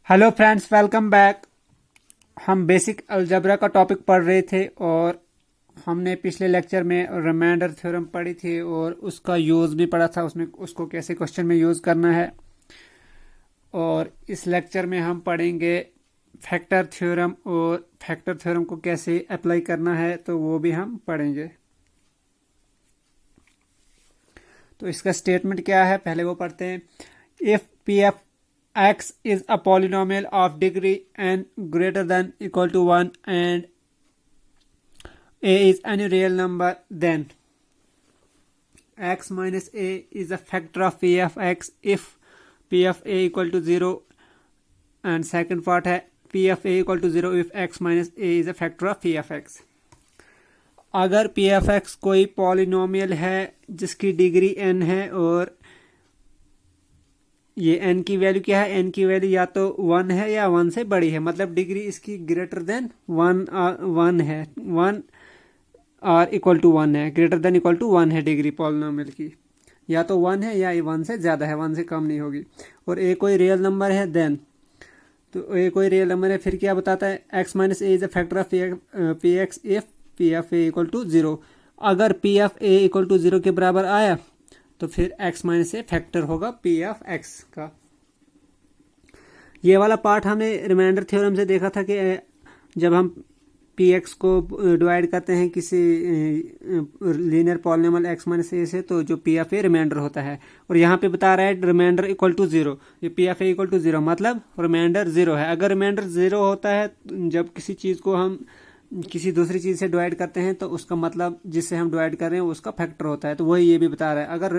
Hello friends, welcome back. हम basic algebra का topic पढ़ रहे थे और हमने पिछले लेक्चर में रिमाइंडर थ्योरम पढ़ी थी और उसका यूज़ भी पढ़ा था, उसमें उसको कैसे क्वेश्चन में यूज़ करना है। और इस लेक्चर में हम पढ़ेंगे फैक्टर थ्योरम और फैक्टर थ्योरम को कैसे अप्लाई करना है, तो वो भी हम पढ़ेंगे। तो इसका स्टेटमेंट क्या है, पहले वो पढ़ते हैं। If P F x is a polynomial of degree n greater than equal to 1 and a is any real number, then x minus a is a factor of p of x if p of a equal to 0, and second part है p of a equal to 0 if x minus a is a factor of p of x। अगर p of x कोई polynomial है जिसकी degree n है और ये n की value क्या है, n की वैल्यू या तो 1 है या 1 से बड़ी है, मतलब डिग्री इसकी ग्रेटर देन 1 है, 1 और इक्वल टू 1 है, ग्रेटर देन इक्वल टू 1 है डिग्री पॉलिनोमियल की, या तो 1 है या 1 से ज़्यादा है, 1 से कम नहीं होगी। और a कोई रियल नंबर है देन, तो a कोई रियल नंबर है, फिर क्या बताता है, x minus a is a factor of p x if p of a equal to 0। अगर p of a equal to 0 के बराबर आया तो फिर x माइनस ए फैक्टर होगा p ऑफ x का। ये वाला पार्ट हमने रिमाइंडर थ्योरम से देखा था कि जब हम px को डिवाइड करते हैं किसी लीनियर पॉलिनोमियल x माइनस ए से, तो जो p ऑफ ए रिमाइंडर होता है। और यहाँ पे बता रहा है रिमाइंडर इक्वल टू 0, ये p of a equal to 0 मतलब रिमाइंडर 0 है। अगर रिमाइंडर 0 होता है, जब किसी चीज़ को हम किसी दूसरी चीज़ से डिवाइड करते हैं, तो उसका मतलब जिससे हम डिवाइड कर रहे हैं उसका फैक्टर होता है। तो वही ये भी बता रहा है, अगर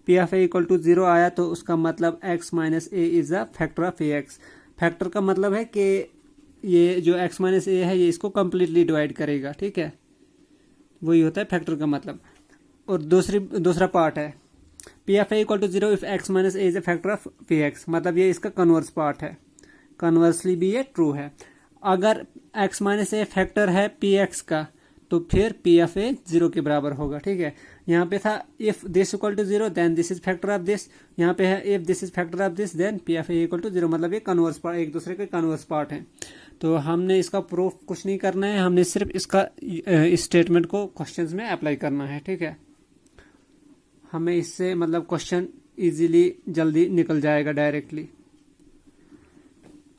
p of a equal to 0 आया तो उसका मतलब x minus a is a factor of a x. Factor का मतलब है कि ये जो x माइनस ए है ये इसको कम्प्लीटली डिवाइड करेगा, ठीक है, वही होता है फैक्टर का मतलब। और दूसरा पार्ट है p of a equal to 0 if x minus a is a factor of p x, मतलब ये इसका कन्वर्स पार्ट है, कन्वर्सली भी ये ट्रू है। अगर x माइनस ए फैक्टर है पी एक्स का तो फिर पी ऑफ ए 0 के बराबर होगा, ठीक है। यहाँ पे था if this equal to 0 then this is factor of this, यहाँ पे है if this is factor of this then p of a equal to 0, मतलब ये कन्वर्स पार्ट, एक दूसरे के कन्वर्स पार्ट हैं। तो हमने इसका प्रूफ कुछ नहीं करना है, हमने सिर्फ इसका इस स्टेटमेंट को क्वेश्चंस में अप्लाई करना है, ठीक है। हमें इससे मतलब क्वेश्चन इजीली जल्दी निकल जाएगा डायरेक्टली।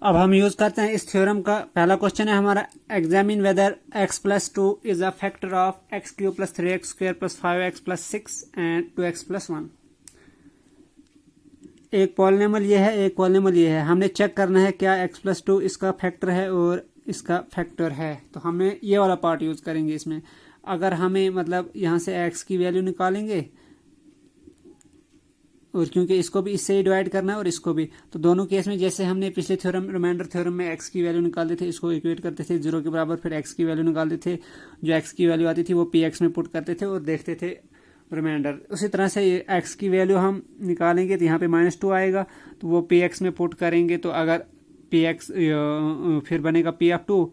अब हम यूज करते हैं इस थ्योरम का। पहला क्वेश्चन है हमारा, examine whether x plus 2 is a factor of x cube plus 3x square plus 5x plus 6 and 2x plus 1। एक पॉलिनोमियल ये है, एक पॉलिनोमियल ये है, हमने चेक करना है क्या x प्लस 2 इसका फैक्टर है और इसका फैक्टर है। तो हमें ये वाला पार्ट यूज करेंगे इसमें। अगर हमें मतलब यहाँ से x की वैल्यू निकालेंगे, और क्योंकि इसको भी इससे ही डिवाइड करना है और इसको भी, तो दोनों केस में जैसे हमने पिछले थ्योरम रिमाइंडर थ्योरम में x की वैल्यू निकालते थे, इसको इक्वेट करते थे 0 के बराबर, फिर x की वैल्यू निकालते थे, जो x की वैल्यू आती थी वो px में पुट करते थे और देखते थे रिमाइंडर। उसी तरह से x की वैल्यू हम निकालेंगे तो यहाँ पे -2 आएगा, तो वो px में पुट करेंगे, तो अगर px फिर बनेगा p ऑफ 2,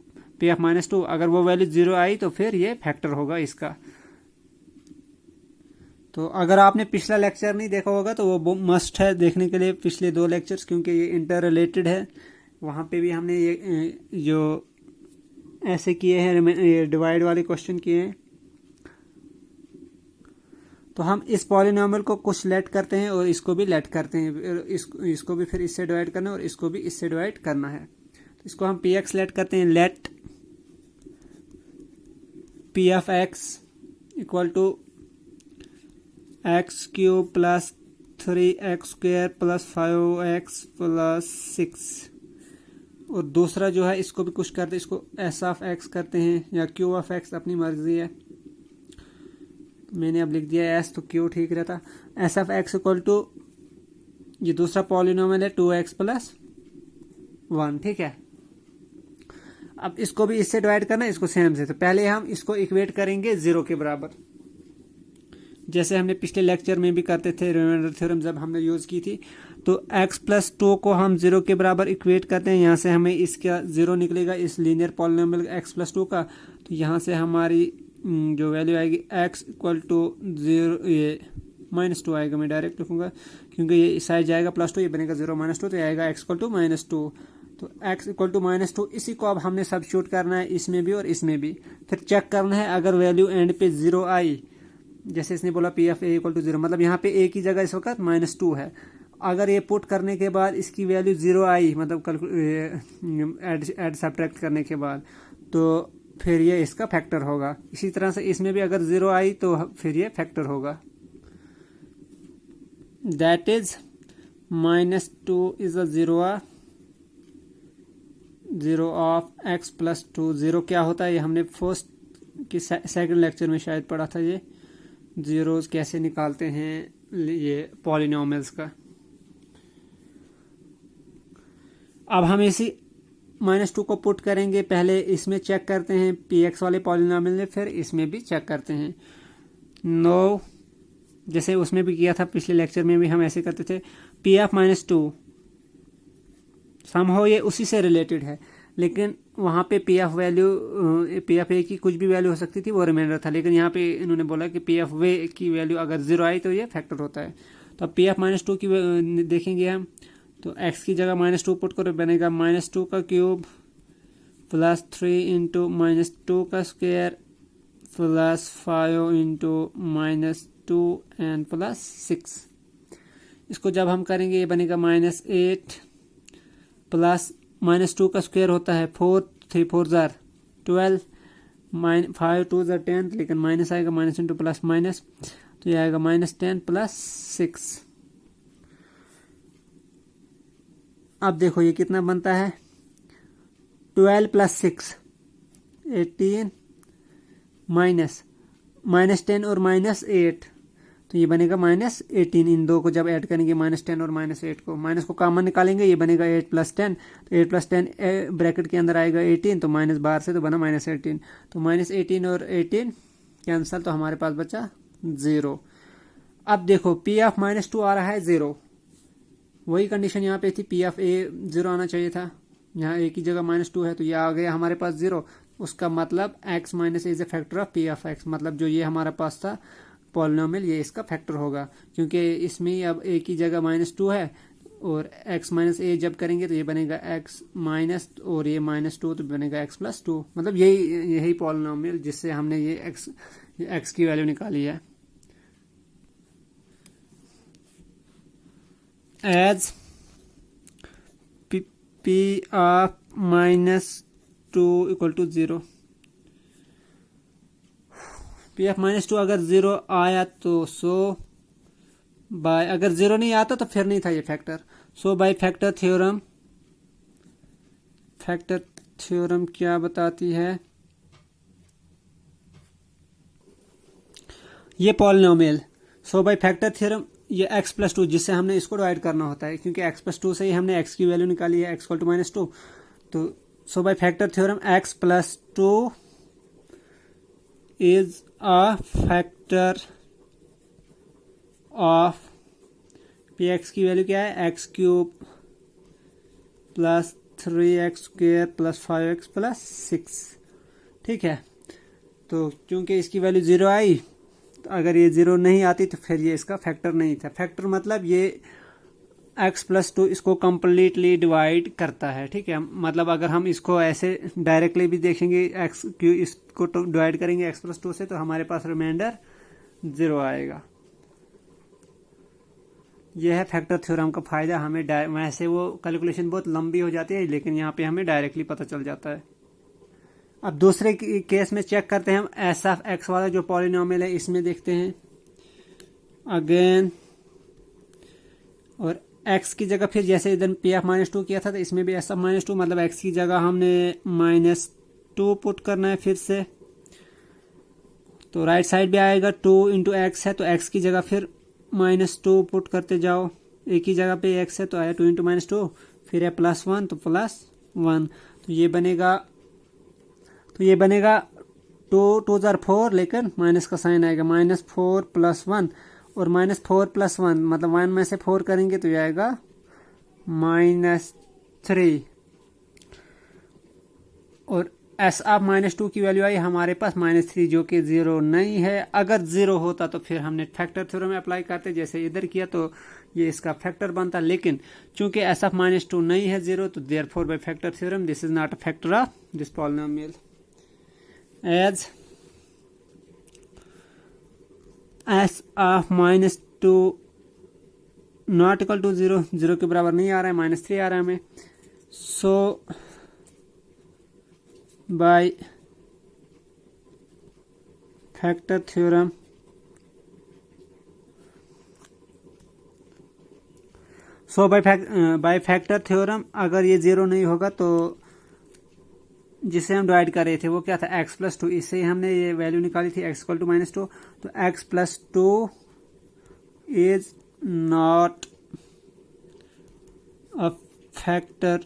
p ऑफ -2, अगर वो वैल्यू 0 आई तो फिर ये फैक्टर होगा इसका। तो अगर आपने पिछला लेक्चर नहीं देखा होगा तो वो मस्ट है देखने के लिए, पिछले 2 लेक्चर्स, क्योंकि ये इंटर रिलेटेड है। वहाँ पे भी हमने ये जो ऐसे किए हैं, ये डिवाइड वाले क्वेश्चन किए हैं। तो हम इस पॉलिनोमियल को कुछ लेट करते हैं और इसको भी लेट करते हैं, इसको भी फिर इससे डिवाइड करना है और इसको भी इससे डिवाइड करना है। तो इसको हम पी एक्स लेट करते हैं, let p of x equal to x cube plus 3x square plus 5x plus 6। और दूसरा जो है इसको भी कुछ करते हैं, इसको s ऑफ x करते हैं या q ऑफ x, अपनी मर्जी है। मैंने अब लिख दिया s, तो q ठीक रहता। s of x equal to ये दूसरा पॉलिनोमियल है 2x प्लस 1, ठीक है। अब इसको भी इससे डिवाइड करना है, इसको सेम से। तो पहले हम इसको इक्वेट करेंगे 0 के बराबर, जैसे हमने पिछले लेक्चर में भी करते थे, रिमाइंडर थ्योरम जब हमने यूज़ की थी। तो x प्लस 2 को हम 0 के बराबर इक्वेट करते हैं, यहाँ से हमें इसका 0 निकलेगा, इस लीनियर पॉलिनोमियल x प्लस 2 का। तो यहाँ से हमारी जो वैल्यू आएगी x इक्वल टू 0, ये -2 आएगा, मैं डायरेक्ट लिखूंगा क्योंकि ये साइड जाएगा +2, ये बनेगा 0 -2, तो आएगा x इक्वल टू -2। तो x इक्वल टू -2, इसी को अब हमने सब्स्टिट्यूट करना है इसमें भी और इसमें भी। फिर चेक करना है अगर वैल्यू एंड पे 0 आई, जैसे इसने बोला p of a equal to 0, मतलब यहाँ पे ए की जगह इस वक्त -2 है। अगर ये पुट करने के बाद इसकी वैल्यू 0 आई, मतलब ऐड सब्ट्रैक्ट करने के बाद, तो फिर ये इसका फैक्टर होगा। इसी तरह से इसमें भी अगर 0 आई तो फिर ये फैक्टर होगा। That is -2 is a zero of x plus 2। Zero क्या होता है ये हमने फर्स्ट की सेकंड लेक्चर में शायद पढ़ा था, ये जीरोस कैसे निकालते हैं ये पॉलिनोमियल्स का। अब हम इसी -2 को पुट करेंगे, पहले इसमें चेक करते हैं px वाले पॉलिनोमियल में, फिर इसमें भी चेक करते हैं। नो, जैसे उसमें भी किया था पिछले लेक्चर में भी हम ऐसे करते थे, p ऑफ -2 समहाउ ये उसी से रिलेटेड है, लेकिन वहाँ पे पी ऑफ ए की कुछ भी वैल्यू हो सकती थी, वो रिमाइंडर था। लेकिन यहाँ पे इन्होंने बोला कि पी ऑफ वे की वैल्यू अगर 0 आई तो ये फैक्टर होता है। तो अब पी ऑफ -2 की देखेंगे हम, तो x की जगह -2 पुट करो, बनेगा -2 का क्यूब प्लस 3 इंटू -2 का square plus 5 into -2 and plus 6। इसको जब हम करेंगे ये बनेगा -8 प्लस -2 का स्क्वायर होता है 4, 3 4 जार 12, 5 2 जार 10, लेकिन माइनस आएगा माइनस इंटू प्लस माइनस, तो ये आएगा -10 प्लस 6। अब देखो ये कितना बनता है, 12 प्लस 6 18 -10 और -8, तो ये बनेगा -18। इन दो को जब ऐड करेंगे -10 और -8 को, माइनस को कॉमन निकालेंगे, ये बनेगा 8 प्लस 10, तो 8 प्लस 10 ब्रैकेट के अंदर आएगा 18, तो माइनस बाहर से तो बना -18, तो -18 और 18 कैंसिल, तो हमारे पास बचा 0। अब देखो पी ऑफ -2 आ रहा है 0, वही कंडीशन यहाँ पे थी, पी ऑफ ए 0 आना चाहिए था, यहाँ ए की जगह -2 है तो ये आ गया हमारे पास 0। उसका मतलब x minus is a factor of p of x, मतलब जो ये हमारा पास था पॉलिनोमियल, ये इसका फैक्टर होगा, क्योंकि इसमें अब a की जगह -2 है, और x माइनस ए जब करेंगे तो ये बनेगा x माइनस, और ये -2 तो बनेगा x प्लस 2, मतलब यही पॉलिनोमियल जिससे हमने ये x की वैल्यू निकाली है। As p of -2 equal to 0, p of -2 अगर 0 आया तो 100 बाय, अगर 0 नहीं आता तो फिर नहीं था ये फैक्टर। 100 बाय फैक्टर थ्योरम क्या बताती है, ये पॉलिनोमियल 100 बाय फैक्टर थ्योरम, ये x प्लस 2 जिससे हमने इसको डिवाइड करना होता है, क्योंकि x प्लस 2 से ही हमने x की वैल्यू निकाली है, x इक्वल टू -2, तो 100 bye factor theorem x plus 2 is a factor of px की वैल्यू क्या है, x cube plus 3x square plus 5x plus 6। ठीक है, तो क्योंकि इसकी वैल्यू 0 आई, तो अगर ये 0 नहीं आती तो फिर ये इसका फैक्टर नहीं था। फैक्टर मतलब ये x प्लस 2 इसको कंप्लीटली डिवाइड करता है। ठीक है, मतलब अगर हम इसको ऐसे डायरेक्टली भी देखेंगे, x क्यू इसको डिवाइड करेंगे x प्लस 2 से, तो हमारे पास रिमाइंडर 0 आएगा। यह है फैक्टर थ्योरम का फायदा, हमें वैसे वो कैलकुलेशन बहुत लंबी हो जाती है, लेकिन यहाँ पे हमें डायरेक्टली पता चल जाता है। अब दूसरे केस में चेक करते हैं हम, एस ऑफ एक्स वाला जो पॉलिनोमियल है इसमें देखते हैं अगेन, और x की जगह फिर जैसे इधर पी ऑफ -2 किया था, तो इसमें भी एस ऑफ -2, मतलब x की जगह हमने -2 पुट करना है फिर से, तो राइट साइड भी आएगा 2 इंटू एक्स है, तो x की जगह फिर -2 पुट करते जाओ, a की जगह पे x है तो आया 2 इंटू -2, फिर है +1 तो +1, तो ये बनेगा 2 जार 4, लेकिन माइनस का साइन आएगा, -4 + 1, और -4 + 1 मतलब 1 में से 4 करेंगे तो ये आएगा -3, और एस ऑफ -2 की वैल्यू आई हमारे पास -3, जो कि 0 नहीं है। अगर 0 होता तो फिर हमने फैक्टर थ्योरम में अप्लाई करते, जैसे इधर किया, तो ये इसका फैक्टर बनता, लेकिन चूंकि एस ऑफ -2 नहीं है 0, तो therefore by factor theorem this is not a factor of this polynomial as s of -2 not equal to 0, 0 के बराबर नहीं आ रहा है, -3 आ रहा है हमें। So by factor theorem by factor theorem अगर ये 0 नहीं होगा तो जिसे हम डिवाइड कर रहे थे वो क्या था, x+2, इससे हमने ये वैल्यू निकाली थी x = -2, तो x+2 is not a factor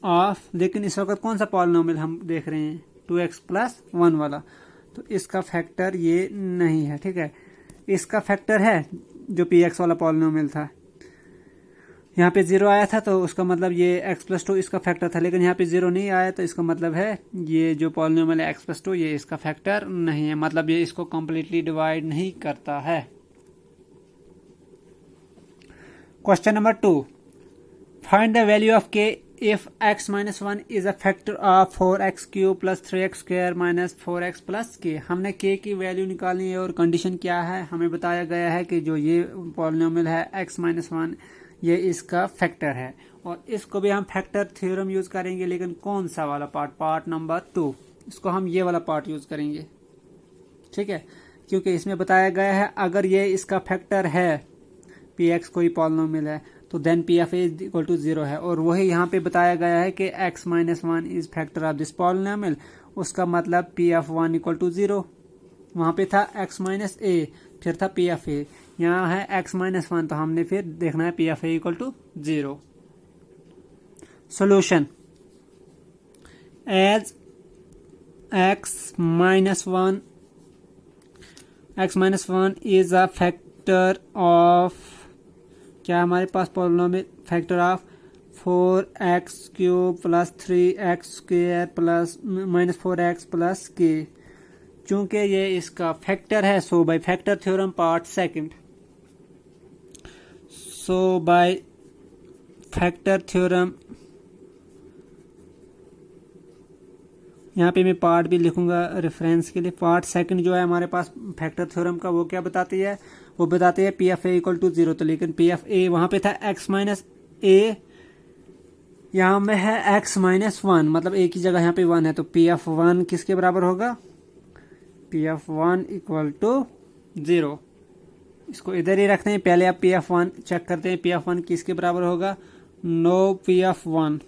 of, लेकिन इस वक्त कौन सा पॉलिनोमियल हम देख रहे हैं, 2x+1 वाला, तो इसका फैक्टर ये नहीं है। ठीक है, इसका फैक्टर है जो px वाला पॉलिनोमियल था, यहाँ पे 0 आया था तो उसका मतलब ये x+2 इसका फैक्टर था, लेकिन यहाँ पे 0 नहीं आया तो इसका मतलब है ये जो पॉलिनोमियल है x+2 ये इसका फैक्टर नहीं है, मतलब ये इसको कंप्लीटली डिवाइड नहीं करता है। Question number 2, find the value of k if x-1 is a factor of 4x³ plus 3x² minus 4x plus k। हमने k की वैल्यू निकालनी है और कंडीशन क्या है, हमें बताया गया है कि जो ये पॉलिनोमियल है x-1 ये इसका फैक्टर है, और इसको भी हम फैक्टर थ्योरम यूज करेंगे, लेकिन कौन सा वाला पार्ट नंबर 2, इसको हम ये वाला पार्ट यूज करेंगे। ठीक है, क्योंकि इसमें बताया गया है अगर ये इसका फैक्टर है, px कोई पॉलिनोमियल है, तो then p of a equal to 0 है, और वही यहाँ पे बताया गया है कि x-1 is factor of this polynomial, उसका मतलब p ऑफ 1 इक्वल टू 0। वहाँ पे था x-a, फिर था p ऑफ a, यहाँ है x-1, तो हमने फिर देखना है p of a equal to 0। Solution, as x-1 is a factor of, क्या हमारे पास polynomial factor of 4x³ plus 3x² plus -4x plus k, चूंकि ये इसका फैक्टर है, so by factor theorem part second, so by factor theorem, यहाँ पे मैं पार्ट भी लिखूंगा रेफरेंस के लिए। पार्ट सेकंड जो है हमारे पास फैक्टर थ्योरम का, वो क्या बताती है, वो बताती है p of a equal to 0, तो लेकिन p ऑफ a वहां पे था x-a, यहाँ में है x-1, मतलब a की जगह यहाँ पे 1 है, तो p ऑफ 1 किसके बराबर होगा, p ऑफ 1 इक्वल टू 0। इसको इधर ही रखते हैं, पहले आप p ऑफ 1 चेक करते हैं, p ऑफ 1 किसके बराबर होगा, नो p ऑफ 1,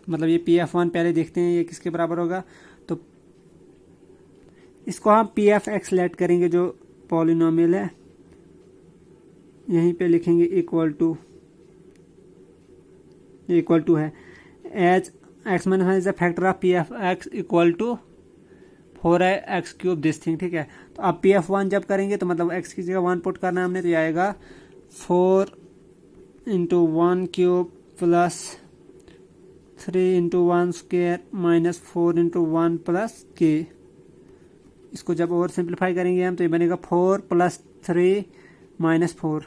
मतलब ये p ऑफ 1 पहले देखते हैं ये किसके बराबर होगा, तो इसको हम p ऑफ x लेट करेंगे, जो पॉलिनोमियल है यहीं पे लिखेंगे इक्वल टू है, as x-1 is a factor of p of x equal to 4x³ this thing. ठीक है, तो अब p ऑफ 1 जब करेंगे तो मतलब x की जगह 1 पुट करना है हमने, तो ये आएगा 4 × 1³ प्लस 3 × 1² माइनस 4 × 1 प्लस k। इसको जब और सिंप्लीफाई करेंगे हम तो ये बनेगा 4 + 3 - 4,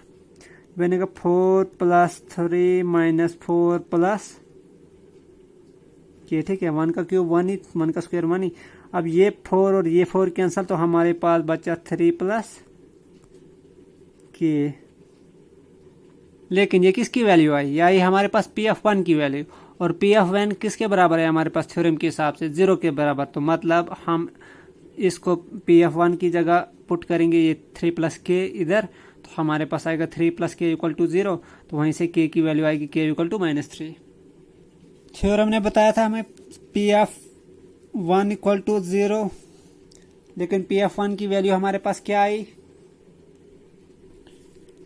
बनेगा 4 + 3 - 4 प्लस k। ठीक है, 1 का क्यूब 1 ही, 1 का स्क्वायर 1 ही। अब ये 4 और ये 4 कैंसल, तो हमारे पास बचा 3 + k, लेकिन ये किसकी वैल्यू आई, या ये हमारे पास p ऑफ 1 की वैल्यू, और p ऑफ 1 किसके बराबर है हमारे पास थ्योरम के हिसाब से 0 के बराबर, तो मतलब हम इसको p ऑफ 1 की जगह पुट करेंगे ये 3 + k इधर, तो हमारे पास आएगा 3 + k इक्वल टू 0, तो वहीं से k की वैल्यू आएगी k इक्वल टू -3। थ्योरम ने बताया था हमें p ऑफ 1 इक्वल टू 0, लेकिन p ऑफ 1 की वैल्यू हमारे पास क्या आई,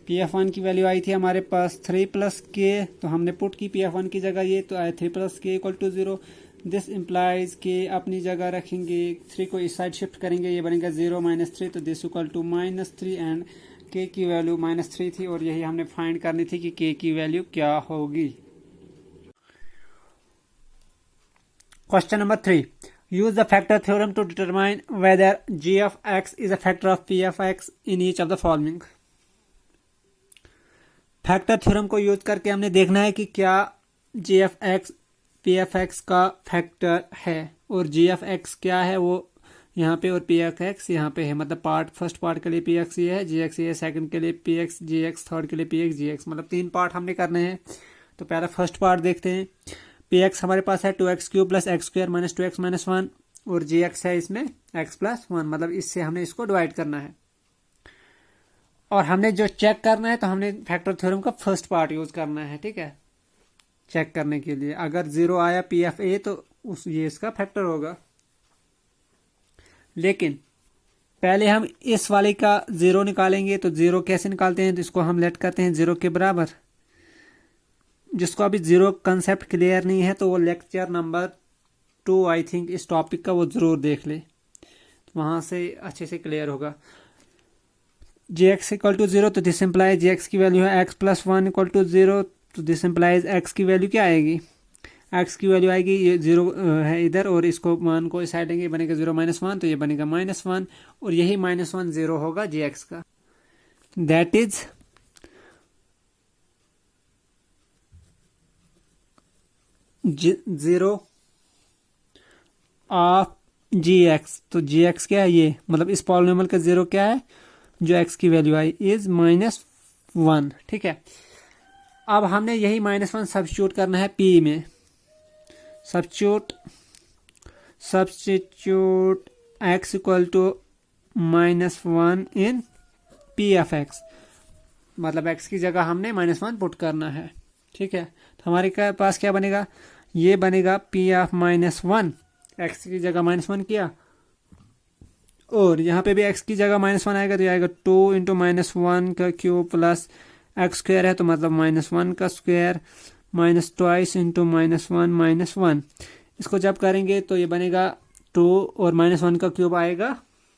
p ऑफ 1 की वैल्यू आई थी हमारे पास 3 + k, तो हमने पुट की p ऑफ 1 की जगह ये, तो आया 3 + k equal to 0। This implies k अपनी जगह रखेंगे, 3 को इस साइड शिफ्ट करेंगे, ये बनेगा 0 - 3, तो this equal to -3, and k की वैल्यू -3 थी, और यही हमने फाइंड करनी थी कि k की वैल्यू क्या होगी। Question number 3, use the factor theorem to determine whether g of x is a factor of p of x in each of the following. Factor theorem को यूज करके हमने देखना है कि क्या g f x p f x का factor है, और जी एफ एक्स क्या है वो यहाँ पे, और पी एफ एक्स यहाँ पे है। मतलब फर्स्ट पार्ट के लिए पी एक्स ये है, जी एक्स ये है, सेकंड के लिए पी एक्स जी एक्स, थर्ड के लिए पी एक्स जी एक्स, मतलब 3 पार्ट हमने करने हैं। तो पहला फर्स्ट पार्ट देखते हैं। पी एक्स हमारे पास है 2x³ plus x square minus 2x minus 1, और जी एक्स है इसमें x प्लस 1, मतलब इससे हमने इसको डिवाइड करना है। और हमने जो चेक करना है तो हमने फैक्टर थ्योरम का फर्स्ट पार्ट यूज करना है, ठीक है, चेक करने के लिए। अगर 0 आया पी एफ ए तो ये इसका फैक्टर होगा। लेकिन पहले हम इस वाले का 0 निकालेंगे। तो 0 कैसे निकालते हैं, तो इसको हम लेट करते हैं 0 के बराबर। जिसको अभी 0 कंसेप्ट क्लियर नहीं है तो वो लेक्चर नंबर 2 आई थिंक इस टॉपिक का वो जरूर देख ले, तो वहां से अच्छे से क्लियर होगा। जी एक्स इक्वल टू 0, तो दिस इम्प्लाइज जी एक्स की वैल्यू है x प्लस 1 इक्वल टू 0, तो दिस इम्प्लाइज x की वैल्यू क्या आएगी, x की वैल्यू आएगी, ये 0 है इधर, और इसको मान को इस साइड लेंगे, बनेगा 0 माइनस 1, तो ये बनेगा -1, और यही -1 0 होगा जी एक्स का। That is zero of g x. तो जी एक्स क्या है, ये मतलब इस पॉलिनोमियल का 0 क्या है, जो x की वैल्यू आई इज -1, ठीक है। अब हमने यही -1 सब्स्टिट्यूट करना है p में। Substitute x equal to -1 in p of x, मतलब x की जगह हमने -1 पुट करना है, ठीक है। तो हमारे पास क्या बनेगा, ये बनेगा p ऑफ -1, x की जगह -1 किया, और यहाँ पे भी x की जगह -1 आएगा, तो आएगा 2 इंटू -1 का क्यूब प्लस एक्स स्क्वायर है, तो मतलब -1 का स्क्वायर माइनस ट्वाइस इंटू -1 इसको जब करेंगे तो ये बनेगा 2 और -1 का क्यूब आएगा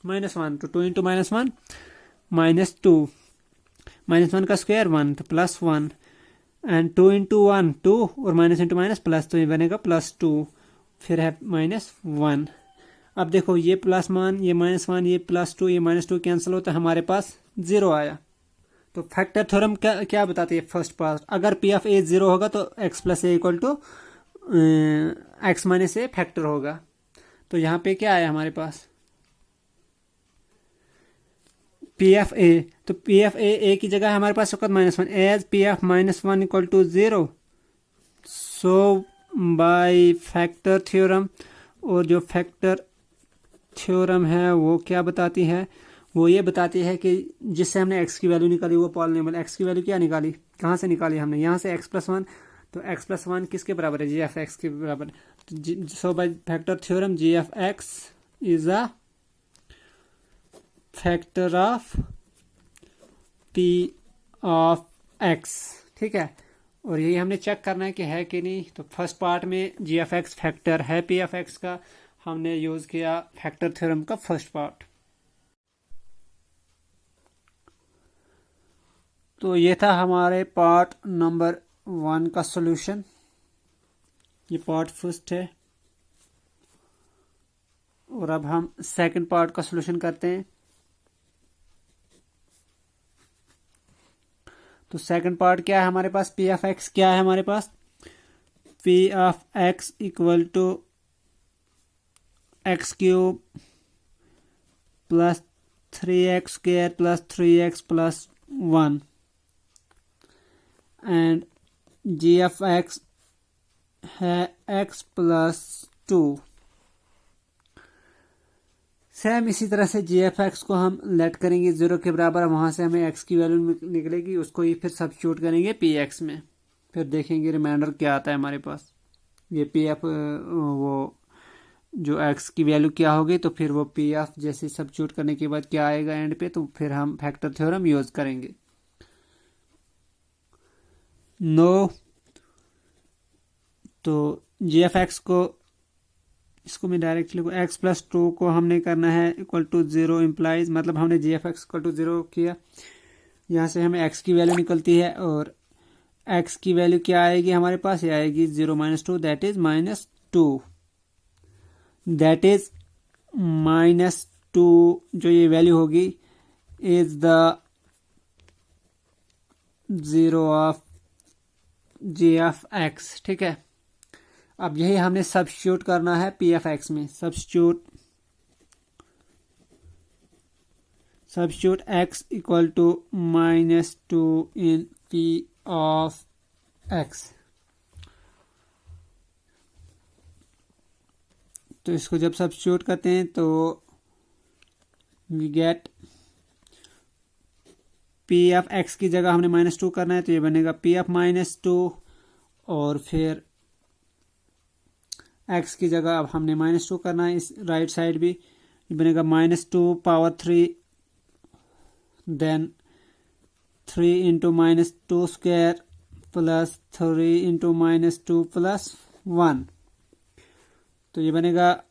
-1, तो 2 इंटू -1 -2, -1 का स्क्वायर 1, तो +1, एंड 2 इंटू 1 2, और माइनस इंटू माइनस प्लस, तो ये बनेगा +2, फिर है -1। अब देखो ये प्लस मान, ये -1, ये +2, ये -2 कैंसिल होता है, हमारे पास 0 आया। तो फैक्टर थ्योरम क्या बताती है फर्स्ट पार्ट, अगर पी ऑफ ए 0 होगा तो x plus a equal to x minus a factor होगा। तो यहाँ पे क्या आया हमारे पास, पी एफ ए, तो पी एफ ए की जगह हमारे पास -1 as p F -1 equal to 0, so by factor theorem. और जो फैक्टर थ्योरम है वो क्या बताती है, वो ये बताती है कि जिससे हमने x की वैल्यू निकाली वो पॉलिनोमियल, x की वैल्यू क्या निकाली, कहाँ से निकाली हमने, यहाँ से x प्लस 1, तो x प्लस 1 किसके बराबर है, जी एफ एक्स के बराबर। तो so by factor theorem g f x is a factor of p of x, ठीक है। और यही हमने चेक करना है कि है कि नहीं। तो फर्स्ट पार्ट में जी एफ एक्स फैक्टर है p ऑफ x का, हमने यूज किया फैक्टर थ्योरम का फर्स्ट पार्ट। तो ये था हमारे पार्ट नंबर 1 का सॉल्यूशन, ये पार्ट फर्स्ट है। और अब हम सेकंड पार्ट का सॉल्यूशन करते हैं। तो सेकंड पार्ट क्या है हमारे पास, पी ऑफ एक्स क्या है हमारे पास, p of x equal to x³ plus 3x² plus 3x plus 1, and g f x है x प्लस 2। सेम इसी तरह से जी एफ एक्स को हम लेट करेंगे 0 के बराबर, वहां से हमें x की वैल्यू निकलेगी, उसको ही फिर सब्स्टिट्यूट करेंगे पी एक्स में, फिर देखेंगे रिमाइंडर क्या आता है हमारे पास। ये पी एफ वो जो x की वैल्यू क्या होगी, तो फिर वो पी एफ जैसे सब्स्टिट्यूट करने के बाद क्या आएगा एंड पे, तो फिर हम फैक्टर थ्योरम यूज करेंगे। नो तो जी एफ एक्स को, इसको मैं डायरेक्ट लिखूँ, x प्लस 2 को हमने करना है इक्वल टू 0 इम्प्लाइज, मतलब हमने जी एफ एक्स इक्वल टू 0 किया, यहाँ से हमें x की वैल्यू निकलती है, और x की वैल्यू क्या आएगी हमारे पास, ये आएगी 0 - 2, दैट इज -2, दैट इज -2, जो ये वैल्यू होगी is the 0 of g f x. ठीक है, अब यही हमने सब्स्टिट्यूट करना है पी एफ एक्स में। Substitute x equal to -2 in p of x. तो इसको जब सब्स्टिट्यूट करते हैं तो we get p f x की जगह हमने -2 करना है, तो ये बनेगा पी एफ -2, और फिर एक्स की जगह अब हमने -2 करना है, इस राइट साइड भी ये बनेगा -2 power 3, then 3 into -2 square plus 3 into -2 plus 1। तो ये बनेगा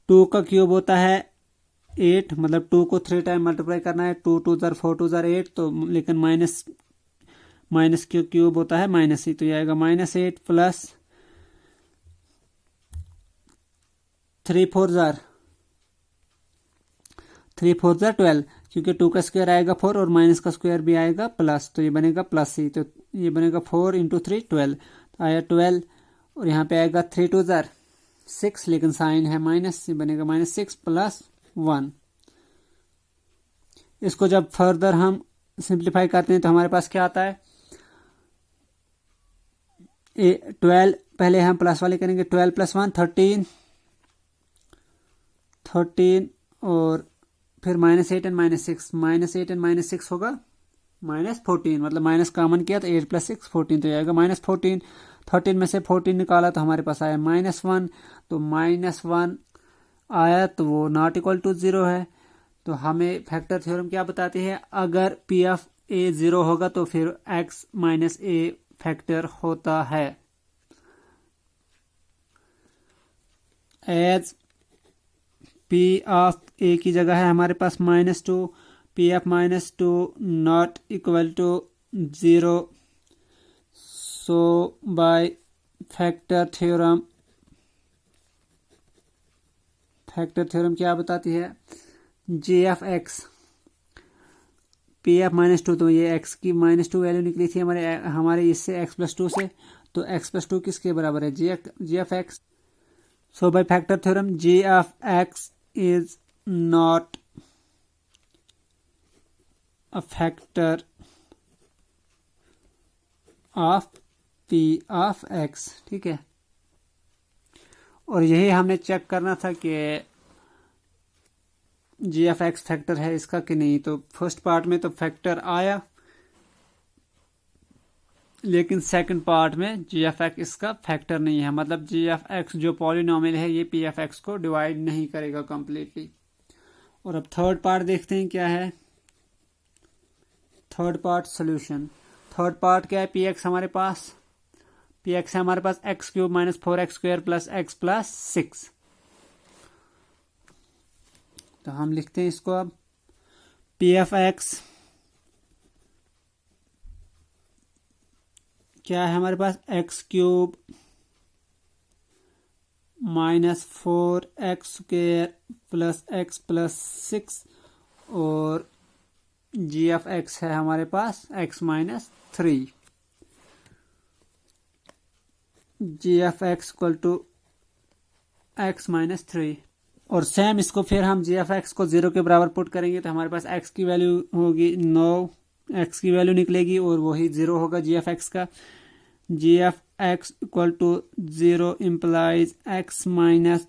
2 का क्यूब होता है 8, मतलब 2 को 3 टाइम मल्टीप्लाई करना है, 2 2 जार 4 2 जार 8, तो लेकिन माइनस क्यूब होता है -ही, तो ये आएगा -8 प्लस 3 4 जार 12, क्योंकि 2 का स्क्वायर आएगा 4 और माइनस का स्क्वायर भी आएगा प्लस, तो ये बनेगा +ही, तो ये बनेगा 4 इंटू 3 12, तो आया 12, और यहाँ पे आएगा 3 2 जार 6, लेकिन साइन है माइनस, ये बनेगा -6 प्लस 1। इसको जब फर्दर हम सिंप्लीफाई करते हैं तो हमारे पास क्या आता है, 12 पहले हम प्लस वाले करेंगे, 12 + 1 13, और फिर -8 और -6, -8 और -6 होगा -14, मतलब माइनस कॉमन किया तो 8 + 6 14, तो आएगा -14। 13 में से 14 निकाला तो हमारे पास आया -1, तो -1 आया तो वो नॉट इक्वल टू 0 है। तो हमें फैक्टर थ्योरम क्या बताती है, अगर पी एफ ए 0 होगा तो फिर x - a फैक्टर होता है। एज पी ऑफ ए की जगह है हमारे पास -2, p f -2 not equal to 0, so by factor theorem क्या बताती है, g f x p f -2, तो ये एक्स की -2 वैल्यू निकली थी हमारे इससे x + 2 से, तो x + 2 किसके बराबर है, g f x. So by factor theorem g f x is not a factor of p of x. ठीक है, और यही हमने चेक करना था कि जी एफ एक्स फैक्टर है इसका कि नहीं। तो फर्स्ट पार्ट में तो फैक्टर आया, लेकिन सेकंड पार्ट में जी एफ एक्स इसका फैक्टर नहीं है, मतलब जी एफ एक्स जो पॉलिनोमियल है ये पी एफ एक्स को डिवाइड नहीं करेगा कंप्लीटली। और अब थर्ड पार्ट देखते हैं क्या है, third part solution. Third part क्या है, पी एक्स हमारे पास है हमारे पास x³ - 4x² + x + 6। तो हम लिखते हैं इसको अब, पी एफ एक्स क्या है हमारे पास, x³ - 4x² + x + 6, और जी एफ एक्स है हमारे पास x - 3, g f x equal to x - 3। और सेम इसको फिर हम जी एफ एक्स को 0 के बराबर पुट करेंगे तो हमारे पास x की वैल्यू होगी 9, x की वैल्यू निकलेगी और वही 0 होगा जी एफ एक्स का। G f x equal to 0 implies x -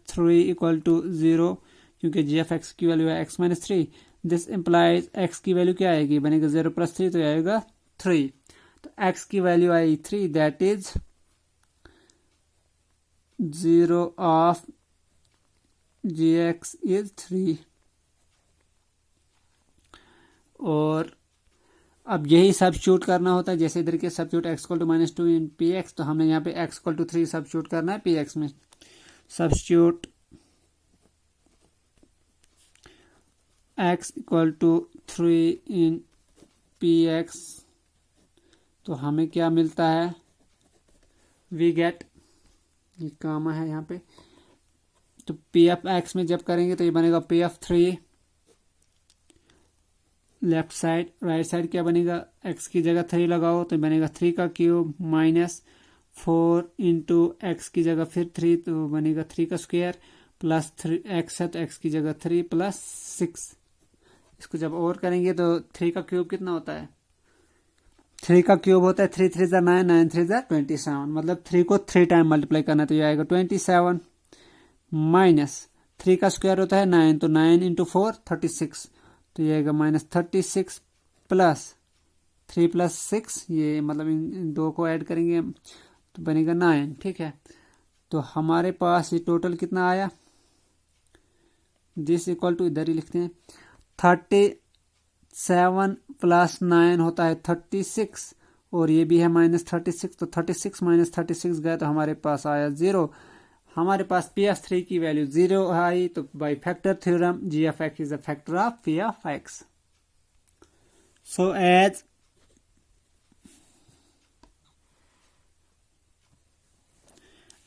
3 equal to 0, क्योंकि जी एफ एक्स की वैल्यू है x - 3। दिस इम्प्लाइज x की वैल्यू क्या आएगी, बनेगा 0 + 3, तो आएगा 3। तो x की वैल्यू आई 3, that is 0 of g x is 3। और अब यही सब्स्टिट्यूट करना होता है, जैसे इधर के substitute x = -2 in P x, तो हमने यहाँ पे x = 3 सब्स्टिट्यूट करना है पी एक्स में। Substitute x = 3 in P x, तो हमें क्या मिलता है, वी गेट, ये कामा है यहाँ पे, तो पी एफ एक्स में जब करेंगे तो ये बनेगा P F 3 left side, right side क्या बनेगा, एक्स की जगह 3 लगाओ तो बनेगा 3 का क्यूब माइनस 4 इंटू एक्स की जगह फिर 3 तो बनेगा 3 का स्क्वायर प्लस 3 एक्स है तो एक्स की जगह 3 प्लस 6। इसको जब और करेंगे तो 3 का क्यूब कितना होता है, 3 का क्यूब होता है 3 3 ज़ा 9, 9 3 ज़ा 27, मतलब 3 को 3 टाइम मल्टीप्लाई करना तो ये आएगा 27 माइनस 3 का स्क्वायर होता है 9 तो 9 इंटू 4 36 तो ये आएगा माइनस 36 प्लस 3 प्लस 6 ये मतलब इन दो को ऐड करेंगे तो बनेगा 9। ठीक है, तो हमारे पास ये टोटल कितना आया, दिस इक्वल टू इधर ही लिखते हैं 37 प्लस 9 होता है 36 और ये भी है माइनस 36 तो 36 माइनस 36 गए तो हमारे पास आया 0। हमारे पास पी एफ 3 की वैल्यू 0 आई तो by factor theorem g f x is a factor of p f x. So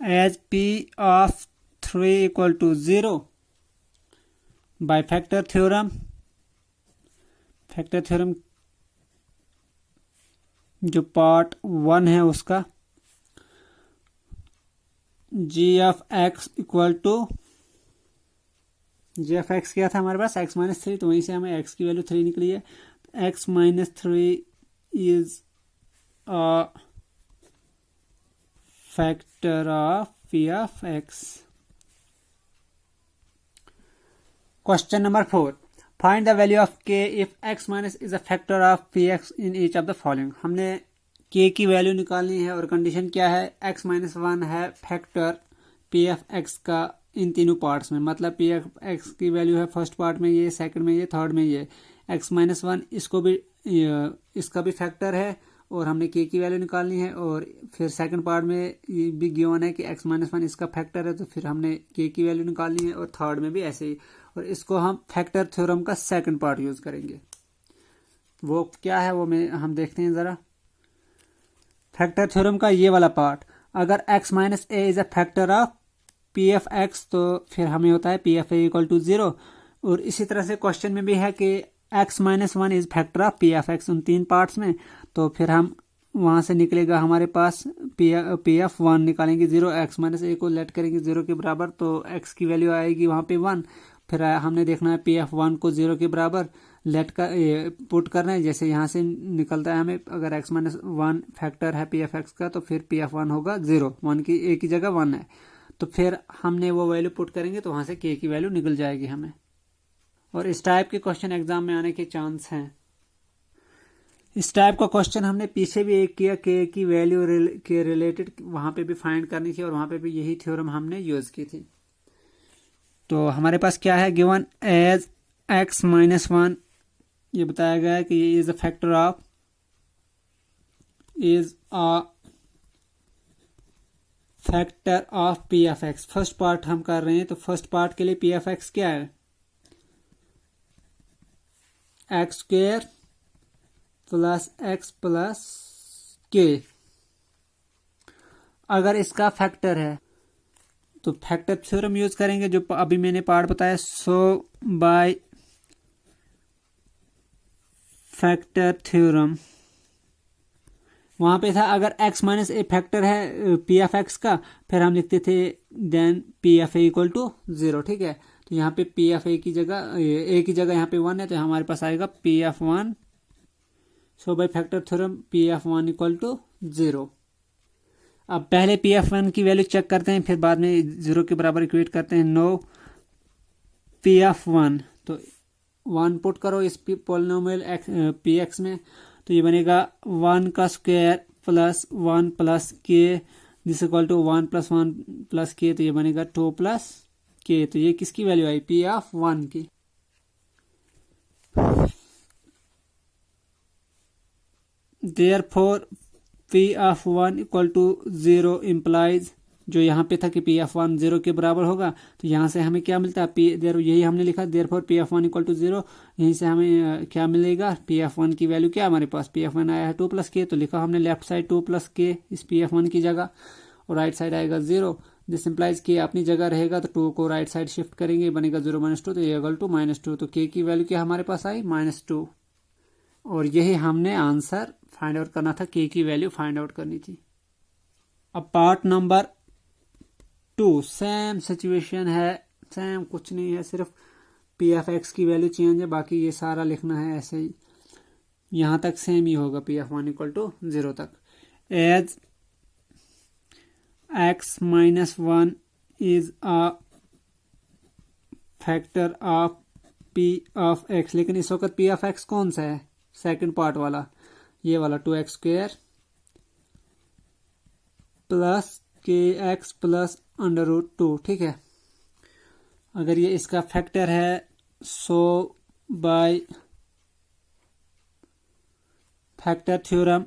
as p of 3 equal to 0 by factor theorem, factor theorem जो पार्ट 1 है उसका g f x equal to, g f x क्या था हमारे पास x minus 3 तो वहीं से हमें एक्स की वैल्यू 3 निकली है, x minus 3 is a factor of p of x. Question number 4, find the value of k if x minus is a factor of p x in each of the following. हमने k की value निकालनी है और condition क्या है, x minus 1 है factor P f x का इन तीनों पार्ट्स में, मतलब पी एफ एक्स की वैल्यू है फर्स्ट पार्ट में ये, सेकंड में ये, थर्ड में ये, x माइनस 1 इसको भी इसका भी फैक्टर है और हमने k की वैल्यू निकालनी है और फिर सेकंड पार्ट में ये भी गिवन है कि x माइनस 1 इसका फैक्टर है तो फिर हमने k की वैल्यू निकालनी है और थर्ड में भी ऐसे ही, और इसको हम फैक्टर थ्योरम का सेकंड पार्ट यूज करेंगे। वो क्या है वो हम देखते हैं जरा। फैक्टर थ्योरम का ये वाला पार्ट, अगर x minus a is a factor of p f x तो फिर हमें होता है p f a equal to 0, और इसी तरह से क्वेश्चन में भी है कि x minus 1 is factor of p f x उन तीन पार्ट्स में, तो फिर हम वहां से निकलेगा हमारे पास पी एफ 1 निकालेंगे 0, x माइनस ए को लेट करेंगे 0 के बराबर तो x की वैल्यू आएगी वहां पे 1, फिर हमने देखना है पी एफ 1 को 0 के बराबर लेट का पुट करना है, जैसे यहाँ से निकलता है हमें अगर x माइनस 1 फैक्टर है पी एफ एक्स का तो फिर पी एफ 1 होगा 0, 1 की a की जगह 1 है तो फिर हमने वो वैल्यू पुट करेंगे तो वहां से k की वैल्यू निकल जाएगी हमें। और इस टाइप के क्वेश्चन एग्जाम में आने के चांस हैं। इस टाइप का क्वेश्चन हमने पीछे भी एक किया, k की वैल्यू के रिलेटेड वहां पे भी फाइंड करनी थी और वहां पे भी यही थ्योरम हमने यूज की थी। तो हमारे पास क्या है, गिवन एज x माइनस 1 ये बताया गया है कि ये is a factor of p f x. First part हम कर रहे हैं तो फर्स्ट पार्ट के लिए पी एफ एक्स क्या है, x square plus x plus के। अगर इसका फैक्टर है तो फैक्टर थ्योरम यूज करेंगे जो अभी मैंने पार्ट बताया। सो बाय फैक्टर थ्योरम वहां पे था अगर x माइनस ए फैक्टर है पी एफ एक्स का, फिर हम लिखते थे then p f a equal to 0। ठीक है, तो यहाँ पे पी एफ ए की जगह ए की जगह यहाँ पे 1 है तो हमारे पास आएगा p F 1। So by factor theorem p F 1 equal to 0। अब पहले पी एफ 1 की वैल्यू चेक करते हैं फिर बाद में 0 के बराबर इक्वेट करते हैं। नो पी एफ 1 तो 1 पुट करो इस पॉलिनोमियल पी एक्स में तो ये बनेगा 1 का square plus 1 plus k this equal to 1 plus 1 plus k तो ये बनेगा 2 प्लस के। तो ये किसकी वैल्यू आई, पी एफ 1 की। Therefore p F 1 equal to 0 implies, जो यहाँ पे था कि पी एफ 1 0 के बराबर होगा तो यहाँ से हमें क्या मिलता है, यही हमने लिखा therefore p F 1 equal to 0। यहीं से हमें क्या मिलेगा, पी एफ 1 की वैल्यू क्या हमारे पास, पी एफ 1 आया है 2 प्लस के तो लिखा हमने लेफ्ट साइड 2 प्लस के इस पी एफ 1 की जगह और राइट साइड आएगा 0। दिस इम्प्लाइज के अपनी जगह रहेगा तो 2 को राइट साइड शिफ्ट करेंगे बनेगा 0 माइनस 2 तो ये इक्वल टू -2। तो के की वैल्यू क्या हमारे पास आई -2। और यही हमने आंसर फाइंड आउट करना था, के की वैल्यू फाइंड आउट करनी थी। अब पार्ट नंबर 2 सेम सिचुएशन है, सेम कुछ नहीं है, सिर्फ पी एफ एक्स की वैल्यू चेंज है, बाकी ये सारा लिखना है ऐसे ही, यहाँ तक सेम ही होगा, p f one equal to 0 तक। As x minus one is a factor of p of x, लेकिन इस वक्त पी ऑफ एक्स कौन सा है, सेकंड पार्ट वाला, ये वाला 2x² प्लस के एक्स प्लस √2, ठीक है। अगर ये इसका फैक्टर है, सो बाय फैक्टर थ्योरम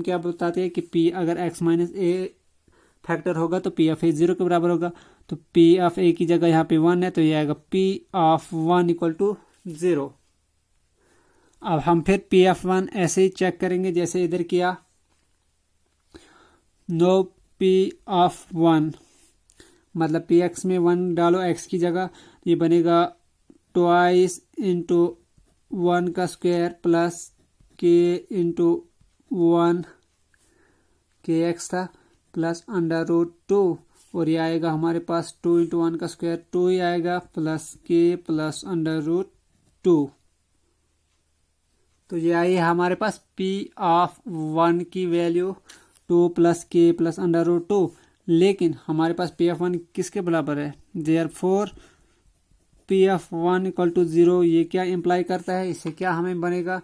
क्या बताती है कि p अगर x माइनस ए फैक्टर होगा तो p ऑफ ए 0 के बराबर होगा, तो p ऑफ ए की जगह यहाँ पे 1 है, तो ये आएगा p ऑफ 1 इक्वल टू 0। अब हम फिर p ऑफ 1 ऐसे ही चेक करेंगे जैसे इधर किया, नो p ऑफ 1 मतलब पी एक्स में 1 डालो x की जगह, ये बनेगा ट्वाइस इंटू 1 का स्क्वायर प्लस k इंटू 1 के एक्स था प्लस √2, और ये आएगा हमारे पास 2 इंटू 1 का स्क्वायर 2 ही आएगा प्लस k प्लस √2। तो ये आई हमारे पास p ऑफ 1 की वैल्यू 2 प्लस k प्लस √2, लेकिन हमारे पास p ऑफ 1 किसके बराबर है, therefore p of 1 equal to 0। ये क्या इम्प्लाई करता है, इससे क्या हमें बनेगा,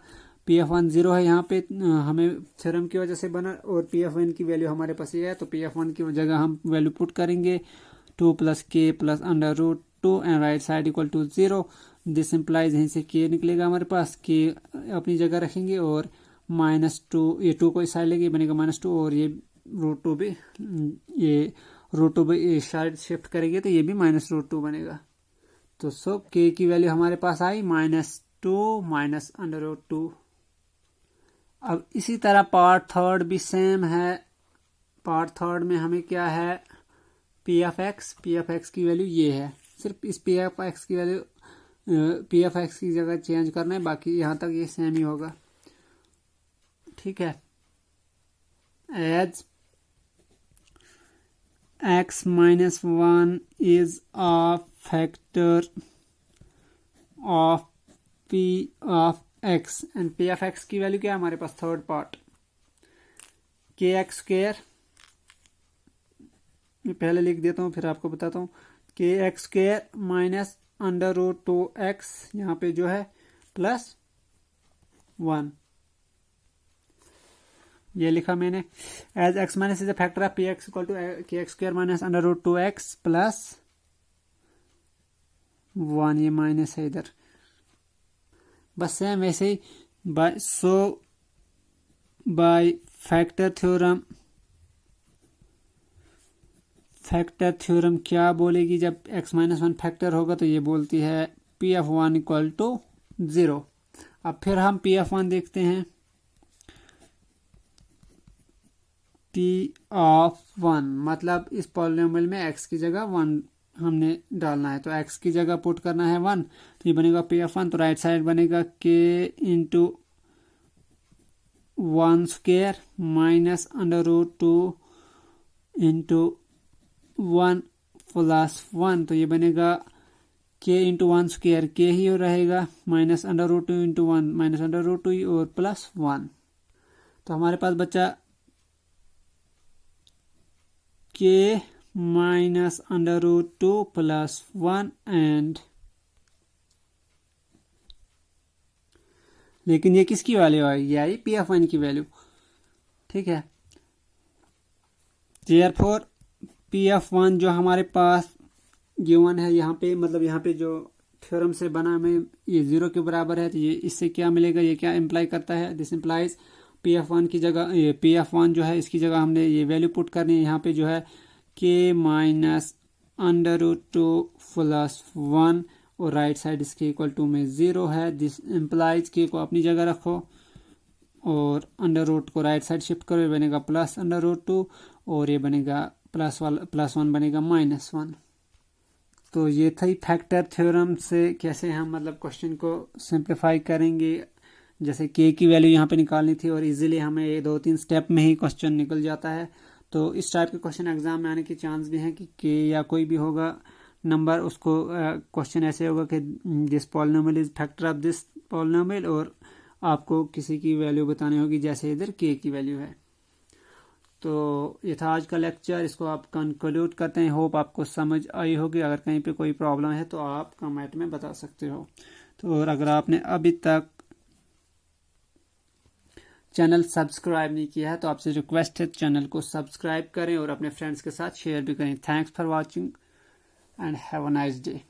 पी एफ 1 0 है यहाँ पे, हमें थ्योरम की वजह से बना, और पी एफ 1 की वैल्यू हमारे पास ये है, तो पी एफ 1 की जगह हम वैल्यू पुट करेंगे 2 plus k plus √2 and right side equal to 0। This implies, यहीं से k निकलेगा हमारे पास, k अपनी जगह रखेंगे और -2, ये 2 को इस साइड लेंगे, बनेगा -2, और ये √2 भी, ये √2 भी इस साइड शिफ्ट करेंगे तो ये भी -√2 बनेगा। तो सो k की वैल्यू हमारे पास आई -2 माइनस √2। अब इसी तरह पार्ट थर्ड भी सेम है। पार्ट थर्ड में हमें क्या है, पी एफ एक्स की वैल्यू ये है, सिर्फ इस पी एफ एक्स की वैल्यू पी एफ एक्स की जगह चेंज करना है, बाकी यहाँ तक ये सेम ही होगा, ठीक है। As x minus 1 is a factor of p of x and p of x की वैल्यू क्या है हमारे पास, थर्ड पार्ट kx², मैं पहले लिख देता हूँ फिर आपको बताता हूँ, kx² माइनस √2x यहाँ पे जो है प्लस 1, ये लिखा मैंने। As x minus is a factor of p x equal to kx² minus √2x plus 1, ये माइनस है इधर, बस सेम वैसे ही। बाय फैक्टर थ्योरम क्या बोलेगी, जब x माइनस 1 फैक्टर होगा तो ये बोलती है पी एफ 1 इक्वल टू 0। अब फिर हम पी एफ 1 देखते हैं, पी ऑफ 1 मतलब इस पॉलिनोमियल में x की जगह 1 हमने डालना है, तो x की जगह पुट करना है 1, तो ये बनेगा पी एफ 1, तो राइट साइड बनेगा k into 1² minus √2 into 1 plus 1, तो ये बनेगा k इंटू 1² k ही रहेगा माइनस √2 इंटू 1 माइनस √2 और प्लस 1, तो हमारे पास बचा k माइनस √2 प्लस 1 एंड, लेकिन ये किसकी वैल्यू आई, ये आई पी एफ 1 की वैल्यू, ठीक है। देयरफॉर पी एफ 1 जो हमारे पास गिवन है यहाँ पे, मतलब यहाँ पे जो थ्योरम से बना में ये 0 के बराबर है, तो ये इससे क्या मिलेगा, ये क्या इम्प्लाई करता है, दिस इम्प्लाइज पी एफ 1 की जगह, ये पी एफ 1 जो है इसकी जगह हमने ये वैल्यू पुट करनी है, यहाँ पे जो है k माइनस √2 प्लस 1 और राइट साइड इसके इक्वल टू में 0 है, दिस इम्प्लाइज k को अपनी जगह रखो और √2 को राइट साइड शिफ्ट करो, ये बनेगा प्लस √2 और ये बनेगा प्लस 1 बनेगा -1। तो ये थी फैक्टर थ्योरम से कैसे हम मतलब क्वेश्चन को सिंप्लीफाई करेंगे। जैसे के की वैल्यू यहाँ पे निकालनी थी और इजीली हमें ये 2-3 स्टेप में ही क्वेश्चन निकल जाता है। तो इस टाइप के क्वेश्चन एग्जाम में आने की चांस भी है कि के या कोई भी होगा नंबर, उसको क्वेश्चन ऐसे होगा कि this polynomial is factor of this polynomial, और आपको किसी की वैल्यू बतानी होगी, जैसे इधर के की वैल्यू है। तो ये था आज का लेक्चर, इसको आप कंक्लूड करते हैं। होप आपको समझ आई होगी। अगर कहीं पे कोई प्रॉब्लम है तो आप कमेंट में बता सकते हो। तो और अगर आपने अभी तक चैनल सब्सक्राइब नहीं किया है तो आपसे रिक्वेस्ट है चैनल को सब्सक्राइब करें और अपने फ्रेंड्स के साथ शेयर भी करें। Thanks for watching and have a nice day.